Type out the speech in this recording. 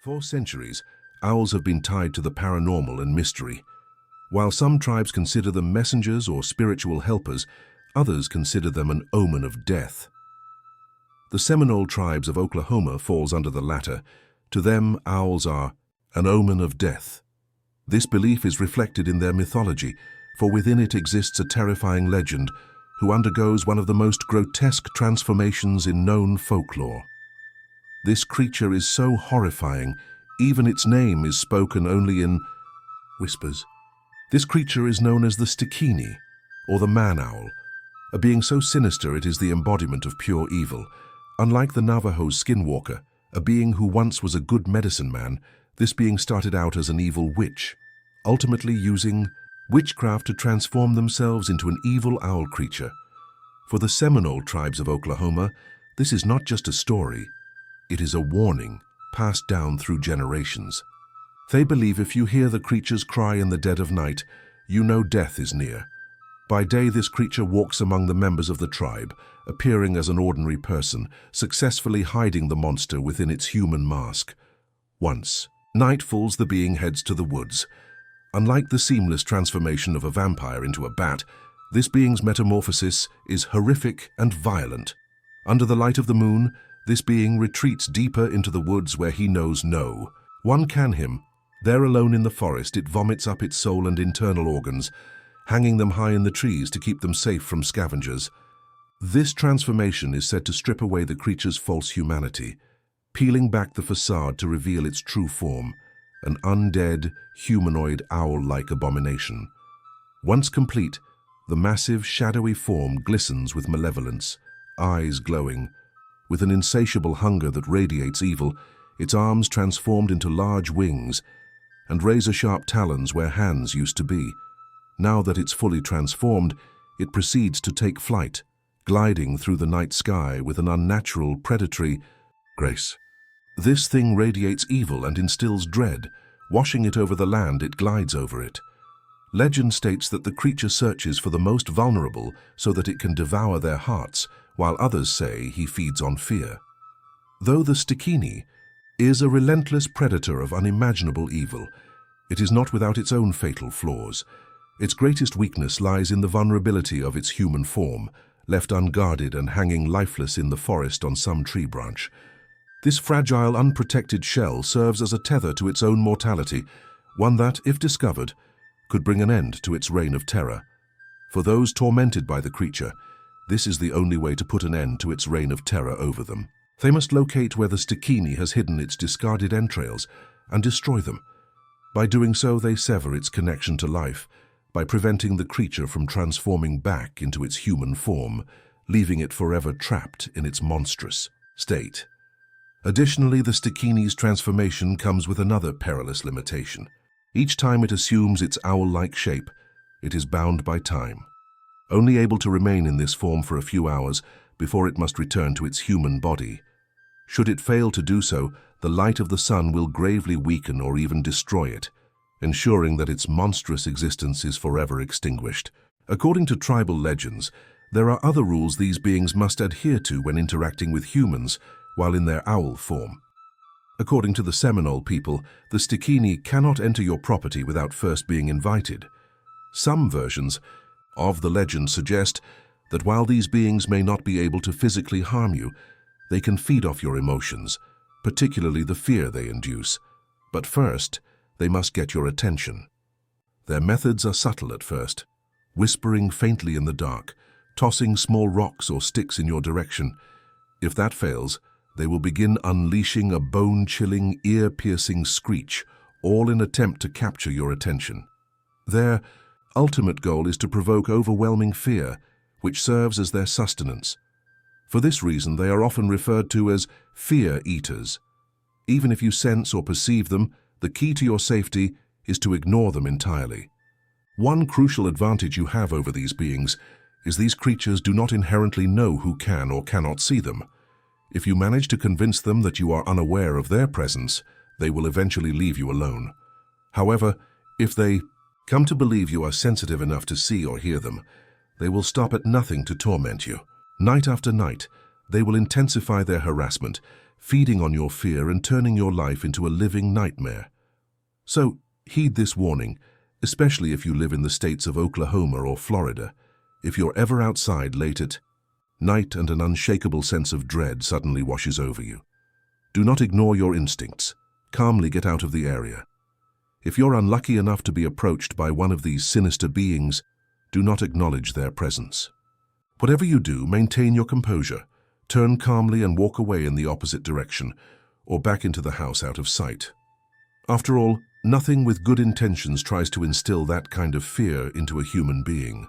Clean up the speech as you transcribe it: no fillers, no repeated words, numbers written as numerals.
For centuries, owls have been tied to the paranormal and mystery. While some tribes consider them messengers or spiritual helpers, others consider them an omen of death. The Seminole tribes of Oklahoma falls under the latter. To them, owls are an omen of death. This belief is reflected in their mythology, for within it exists a terrifying legend who undergoes one of the most grotesque transformations in known folklore. This creature is so horrifying, even its name is spoken only in whispers. This creature is known as the Stikini, or the man-owl, a being so sinister it is the embodiment of pure evil. Unlike the Navajo skinwalker, a being who once was a good medicine man, this being started out as an evil witch, ultimately using witchcraft to transform themselves into an evil owl creature. For the Seminole tribes of Oklahoma, this is not just a story, it is a warning passed down through generations. They believe if you hear the creature's cry in the dead of night, you know death is near. By day, this creature walks among the members of the tribe, appearing as an ordinary person, successfully hiding the monster within its human mask. Once night falls, the being heads to the woods. Unlike the seamless transformation of a vampire into a bat, this being's metamorphosis is horrific and violent. Under the light of the moon, this being retreats deeper into the woods where he knows no one can him. There alone in the forest, it vomits up its soul and internal organs, hanging them high in the trees to keep them safe from scavengers. This transformation is said to strip away the creature's false humanity, peeling back the facade to reveal its true form, an undead, humanoid, owl-like abomination. Once complete, the massive, shadowy form glistens with malevolence, eyes glowing. With an insatiable hunger that radiates evil, its arms transformed into large wings, and razor-sharp talons where hands used to be. Now that it's fully transformed, it proceeds to take flight, gliding through the night sky with an unnatural, predatory grace. This thing radiates evil and instills dread. Washing it over the land, it glides over it. Legend states that the creature searches for the most vulnerable so that it can devour their hearts, while others say he feeds on fear. Though the Stikini is a relentless predator of unimaginable evil, it is not without its own fatal flaws. Its greatest weakness lies in the vulnerability of its human form, left unguarded and hanging lifeless in the forest on some tree branch. This fragile, unprotected shell serves as a tether to its own mortality, one that, if discovered, could bring an end to its reign of terror. For those tormented by the creature, this is the only way to put an end to its reign of terror over them. They must locate where the Stikini has hidden its discarded entrails and destroy them. By doing so, they sever its connection to life, by preventing the creature from transforming back into its human form, leaving it forever trapped in its monstrous state. Additionally, the Stikini's transformation comes with another perilous limitation. Each time it assumes its owl-like shape, it is bound by time, only able to remain in this form for a few hours before it must return to its human body. Should it fail to do so, the light of the sun will gravely weaken or even destroy it, ensuring that its monstrous existence is forever extinguished. According to tribal legends, there are other rules these beings must adhere to when interacting with humans while in their owl form. According to the Seminole people, the Stikini cannot enter your property without first being invited. Some versions of the legend suggest that while these beings may not be able to physically harm you, they can feed off your emotions, particularly the fear they induce. But first, they must get your attention. Their methods are subtle at first, whispering faintly in the dark, tossing small rocks or sticks in your direction. If that fails, they will begin unleashing a bone-chilling, ear-piercing screech, all in an attempt to capture your attention. Their ultimate goal is to provoke overwhelming fear, which serves as their sustenance. For this reason, they are often referred to as fear-eaters. Even if you sense or perceive them, the key to your safety is to ignore them entirely. One crucial advantage you have over these beings is these creatures do not inherently know who can or cannot see them. If you manage to convince them that you are unaware of their presence, they will eventually leave you alone. However, if they come to believe you are sensitive enough to see or hear them, they will stop at nothing to torment you. Night after night, they will intensify their harassment, feeding on your fear and turning your life into a living nightmare. So, heed this warning, especially if you live in the states of Oklahoma or Florida. If you're ever outside late at night and an unshakable sense of dread suddenly washes over you, do not ignore your instincts. Calmly get out of the area. If you're unlucky enough to be approached by one of these sinister beings, do not acknowledge their presence. Whatever you do, maintain your composure. Turn calmly and walk away in the opposite direction, or back into the house out of sight. After all, nothing with good intentions tries to instill that kind of fear into a human being.